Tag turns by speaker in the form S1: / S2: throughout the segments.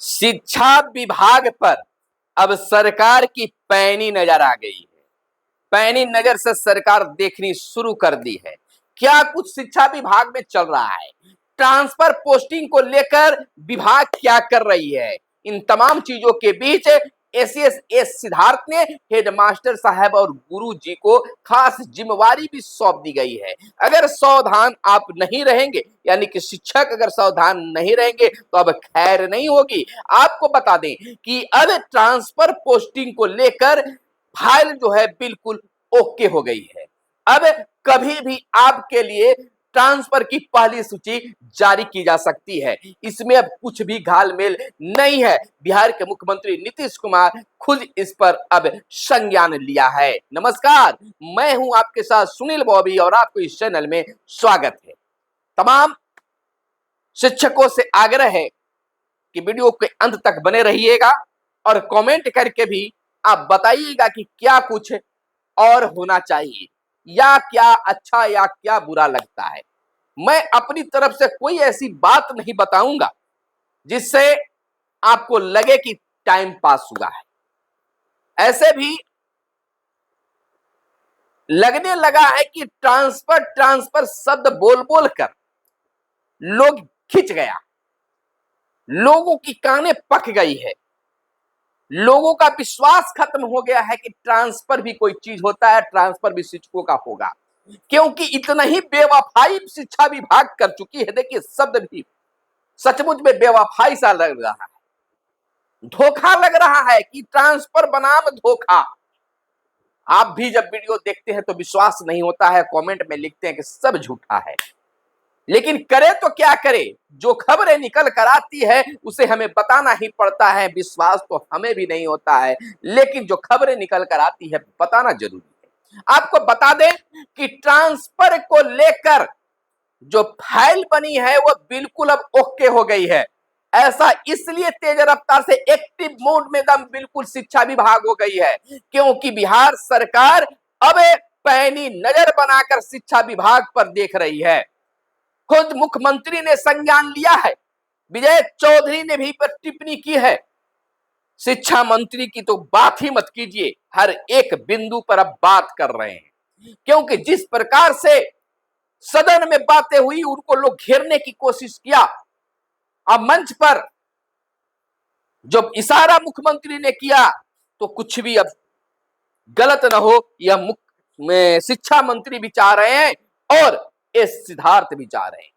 S1: शिक्षा विभाग पर अब सरकार की पैनी नजर आ गई है। पैनी नजर से सरकार देखनी शुरू कर दी है। क्या कुछ शिक्षा विभाग में चल रहा है, ट्रांसफर पोस्टिंग को लेकर विभाग क्या कर रही है, इन तमाम चीजों के बीच एसीएस सिद्धार्थ ने हेडमास्टर साहब और गुरु जी को खास जिम्मेवारी भी सौंप दी गई है। अगर सावधान आप नहीं रहेंगे, यानी कि शिक्षक अगर सावधान नहीं रहेंगे तो अब खैर नहीं होगी। आपको बता दें कि अब ट्रांसफर पोस्टिंग को लेकर फाइल जो है बिल्कुल ओके हो गई है। अब कभी भी आपके लिए ट्रांसफर की पहली सूची जारी की जा सकती है। इसमें अब कुछ भी घालमेल नहीं है। बिहार के मुख्यमंत्री नीतीश कुमार खुद इस पर अब संज्ञान लिया है। नमस्कार, मैं हूं आपके साथ सुनील बॉबी और आपको इस चैनल में स्वागत है। तमाम शिक्षकों से आग्रह है कि वीडियो के अंत तक बने रहिएगा और कमेंट करके भी आप बताइएगा कि क्या कुछ और होना चाहिए, या क्या अच्छा या क्या बुरा लगता है। मैं अपनी तरफ से कोई ऐसी बात नहीं बताऊंगा जिससे आपको लगे कि टाइम पास हुआ है। ऐसे भी लगने लगा है कि ट्रांसफर ट्रांसफर शब्द बोल बोल कर लोग खिंच गया, लोगों की कानें पक गई है, लोगों का विश्वास खत्म हो गया है कि ट्रांसफर भी कोई चीज होता है, ट्रांसफर भी शिक्षकों का होगा, क्योंकि इतना ही बेवफाई शिक्षा विभाग कर चुकी है। देखिए, शब्द भी सचमुच में बेवफाई सा लग रहा है, धोखा लग रहा है कि ट्रांसफर बनाम धोखा। आप भी जब वीडियो देखते हैं तो विश्वास नहीं होता है, कमेंट में लिखते हैं कि सब झूठा है, लेकिन करे तो क्या करे, जो खबरें निकल कर आती है उसे हमें बताना ही पड़ता है। विश्वास तो हमें भी नहीं होता है, लेकिन जो खबरें निकल कर आती है बताना जरूरी है। आपको बता दें कि ट्रांसफर को लेकर जो फाइल बनी है वो बिल्कुल अब ओके हो गई है। ऐसा इसलिए तेज रफ्तार से एक्टिव मोड में दम बिल्कुल शिक्षा विभाग हो गई है क्योंकि बिहार सरकार अब पैनी नजर बनाकर शिक्षा विभाग पर देख रही है। खुद मुख्यमंत्री ने संज्ञान लिया है, विजय चौधरी ने भी पर टिप्पणी की है। शिक्षा मंत्री की तो बात ही मत कीजिए, हर एक बिंदु पर अब बात कर रहे हैं, क्योंकि जिस प्रकार से सदन में बातें हुई, उनको लोग घेरने की कोशिश किया। अब मंच पर जब इशारा मुख्यमंत्री ने किया तो कुछ भी अब गलत न हो, यह शिक्षा मंत्री भी चाह रहे हैं और एस सिद्धार्थ भी चाह रहे हैं।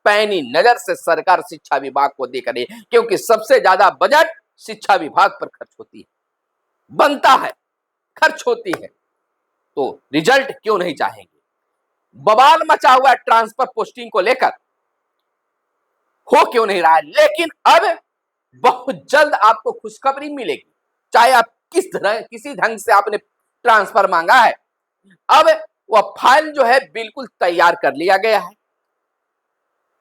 S1: पैनी नजर से सरकार शिक्षा विभाग को देख रही है, क्योंकि सबसे ज्यादा बजट शिक्षा विभाग पर खर्च होती है, बनता है, खर्च होती है, तो रिजल्ट क्यों नहीं चाहेंगे। बवाल मचा हुआ है ट्रांसफर पोस्टिंग को लेकर, हो क्यों नहीं रहा है, लेकिन अब बहुत जल्द आपको खुशखबरी मिलेगी। चाहे आप किसी ढंग से आपने ट्रांसफर मांगा है, अब वह फाइल जो है बिल्कुल तैयार कर लिया गया है।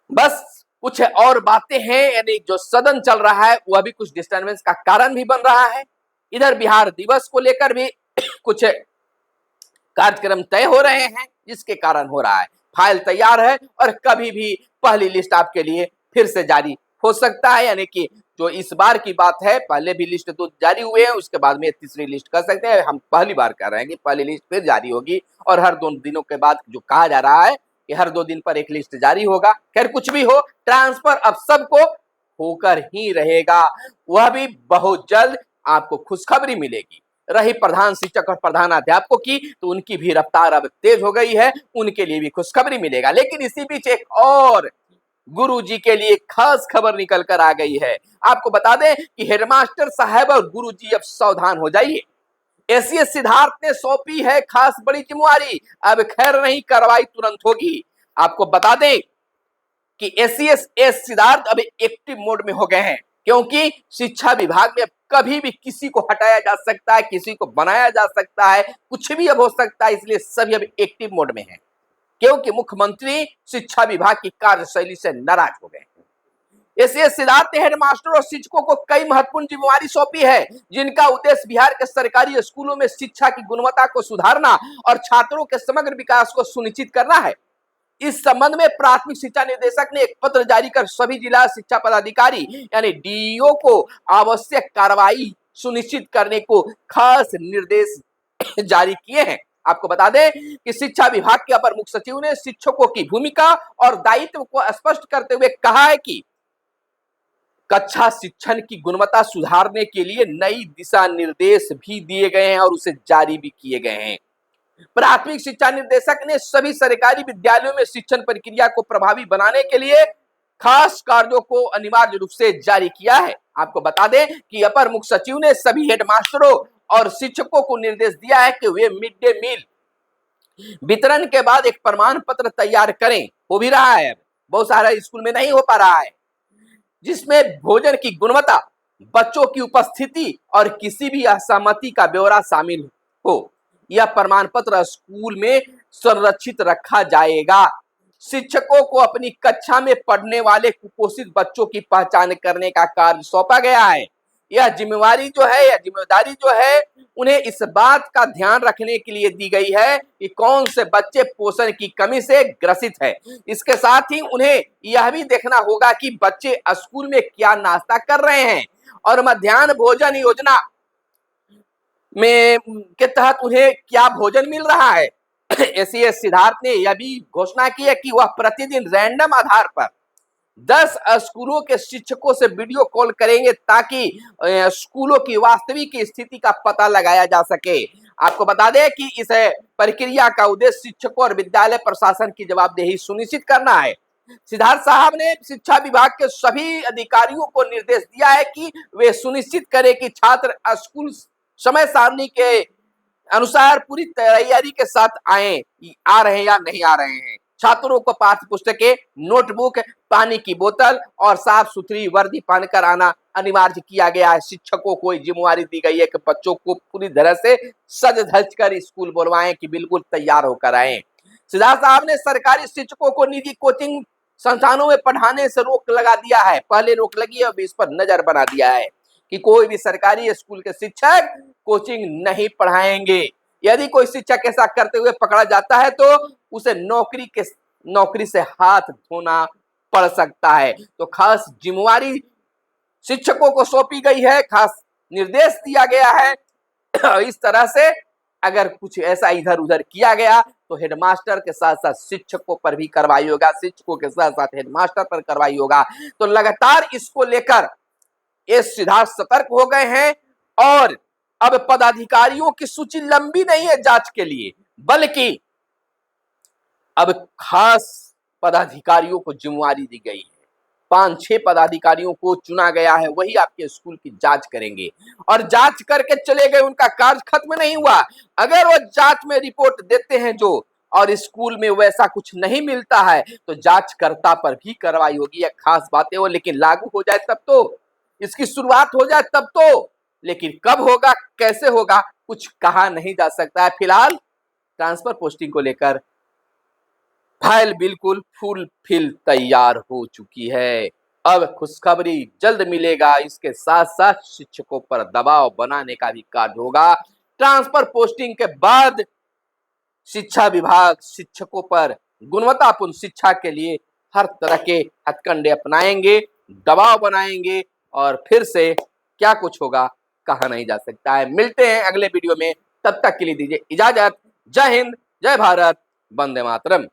S1: बस कुछ और बातें हैं, यानी जो सदन चल रहा है वह भी कुछ डिस्टर्बेंस का कारण भी बन रहा है। इधर बिहार दिवस को लेकर भी कुछ कार्यक्रम तय हो रहे हैं, जिसके कारण हो रहा है। फाइल तैयार है और कभी भी पहली लिस्ट आपके लिए फिर से जारी हो सकता है, यानी कि जो इस बार की बात है, पहले भी लिस्ट तो जारी हुए हैं, उसके बाद में तीसरी लिस्ट कर सकते हैं। हम पहली बार कर रहे हैं कि पहली लिस्ट फिर जारी होगी और हर 2 दिनों के बाद जो कहा जा रहा है कि हर 2 दिन पर एक लिस्ट जारी होगा। खैर, कुछ भी हो, ट्रांसफर अब सबको होकर ही रहेगा, वह भी बहुत जल्द आपको खुशखबरी मिलेगी। रही प्रधान शिक्षक और प्रधान अध्यापकों की, तो उनकी भी रफ्तार अब तेज हो गई है, उनके लिए भी खुशखबरी मिलेगा। लेकिन इसी बीच एक और गुरुजी के लिए खास खबर निकल कर आ गई है। आपको बता दें कि हेडमास्टर साहब और गुरुजी अब सावधान हो जाइए। एसीएस सिद्धार्थ ने सौंपी है खास बड़ी जिम्मेवारी, अब खैर नहीं, कार्रवाई तुरंत होगी। आपको बता दें कि एसीएस सिद्धार्थ अब एक्टिव मोड में हो गए हैं, क्योंकि शिक्षा विभाग में कभी भी किसी को हटाया जा सकता है, किसी को बनाया जा सकता है, कुछ भी अब हो सकता है। इसलिए सभी अब एक्टिव मोड में हैं, क्योंकि मुख्यमंत्री शिक्षा विभाग की कार्यशैली से नाराज हो गए। एसीएस सिद्धार्थ ने हेडमास्टर और शिक्षकों को कई महत्वपूर्ण जिम्मेवारी सौंपी है, जिनका उद्देश्य बिहार के सरकारी स्कूलों में शिक्षा की गुणवत्ता को सुधारना और छात्रों के समग्र विकास को सुनिश्चित करना है। इस संबंध में प्राथमिक शिक्षा निदेशक ने एक पत्र जारी कर सभी जिला शिक्षा पदाधिकारी यानी डीईओ को आवश्यक कार्रवाई सुनिश्चित करने को खास निर्देश जारी किए हैं। आपको बता दें कि शिक्षा विभाग के अपर मुख्य सचिव ने शिक्षकों की भूमिका और दायित्व को स्पष्ट करते हुए कहा है कि कक्षा शिक्षण की गुणवत्ता सुधारने के लिए नई दिशा निर्देश भी दिए गए हैं और उसे जारी भी किए गए हैं। प्राथमिक शिक्षा निदेशक ने सभी सरकारी विद्यालयों में शिक्षण प्रक्रिया को प्रभावी बनाने के लिए खास कार्यों को अनिवार्य रूप से जारी किया है। आपको बता दें कि अपर मुख्य सचिव ने सभी हेडमास्टरों और शिक्षकों को निर्देश दिया है कि वे मिड डे मील वितरण के बाद एक प्रमाण पत्र तैयार करें। हो भी रहा है, बहुत सारा स्कूल में नहीं हो पा रहा है, जिसमें भोजन की गुणवत्ता, बच्चों की उपस्थिति और किसी भी असहमति का ब्यौरा शामिल हो। यह प्रमाण पत्र स्कूल में संरक्षित रखा जाएगा। शिक्षकों को अपनी कक्षा में पढ़ने वाले कुपोषित बच्चों की पहचान करने का कार्य सौंपा गया है। यह जिम्मेदारी जो है उन्हें इस बात का ध्यान रखने के लिए दी गई है कि कौन से बच्चे पोषण की कमी से ग्रसित है। इसके साथ ही उन्हें यह भी देखना होगा कि बच्चे स्कूल में क्या नाश्ता कर रहे हैं और मध्याह्न भोजन योजना में के तहत उन्हें क्या भोजन मिल रहा है। एसीएस सिद्धार्थ ने यह भी घोषणा की है कि वह प्रतिदिन रैंडम आधार पर 10 स्कूलों के शिक्षकों से वीडियो कॉल करेंगे ताकि स्कूलों की वास्तविक स्थिति का पता लगाया जा सके। आपको बता दें कि इस प्रक्रिया का उद्देश्य शिक्षकों और विद्यालय प्रशासन की जवाबदेही सुनिश्चित करना है। सिद्धार्थ साहब ने शिक्षा विभाग के सभी अधिकारियों को निर्देश दिया है कि वे सुनिश्चित करें कि छात्र स्कूल समय सारणी के अनुसार पूरी तैयारी के साथ आ रहे हैं या नहीं आ रहे हैं। छात्रों को पाठ्य पुस्तकें, नोटबुक, पानी की बोतल और साफ सुथरी वर्दी पहनकर आना अनिवार्य किया गया है। शिक्षकों को जिम्मेदारी दी गई है कि बच्चों को पूरी तरह से सज धज कर स्कूल बुलवाएं कि बिल्कुल तैयार होकर आए। सिद्धार्थ साहब ने सरकारी शिक्षकों को निजी कोचिंग संस्थानों में पढ़ाने से रोक लगा दिया है। पहले रोक लगी है, अब इस पर नजर बना दिया है कि कोई भी सरकारी स्कूल के शिक्षक कोचिंग नहीं पढ़ाएंगे। यदि कोई शिक्षक ऐसा करते हुए पकड़ा जाता है तो उसे नौकरी से हाथ धोना पड़ सकता है। तो खास जिम्मेदारी शिक्षकों को सौंपी गई है, खास निर्देश दिया गया है। इस तरह से अगर कुछ ऐसा इधर उधर किया गया तो हेडमास्टर के साथ साथ शिक्षकों पर भी कार्रवाई होगा, शिक्षकों के साथ साथ हेडमास्टर पर कार्रवाई होगा। तो लगातार इसको लेकर ये सिद्धार्थ सतर्क हो गए हैं और अब पदाधिकारियों की सूची लंबी नहीं है जांच के लिए, बल्कि अब खास पदाधिकारियों को जिम्मेदारी दी गई है। 5-6 पदाधिकारियों को चुना गया है, वही आपके स्कूल की जांच करेंगे और जांच करके चले गए, उनका कार्य खत्म नहीं हुआ। अगर वो जांच में रिपोर्ट देते हैं जो और स्कूल में वैसा कुछ नहीं मिलता है तो जांचकर्ता पर भी कार्रवाई होगी। यह खास बातें हो, लेकिन लागू हो जाए तब तो, इसकी शुरुआत हो जाए तब तो, लेकिन कब होगा, कैसे होगा, कुछ कहा नहीं जा सकता है। फिलहाल ट्रांसफर पोस्टिंग को लेकर फाइल बिल्कुल फुल फिल तैयार हो चुकी है। अब खुशखबरी जल्द मिलेगा, इसके साथ साथ शिक्षकों पर दबाव बनाने का भी कार्य होगा। ट्रांसफर पोस्टिंग के बाद शिक्षा विभाग शिक्षकों पर गुणवत्तापूर्ण शिक्षा के लिए हर तरह के हथकंडे अपनाएंगे, दबाव बनाएंगे और फिर से क्या कुछ होगा कहा नहीं जा सकता है। मिलते हैं अगले वीडियो में, तब तक के लिए दीजिए इजाजत। जय हिंद, जय भारत, वंदे मातरम।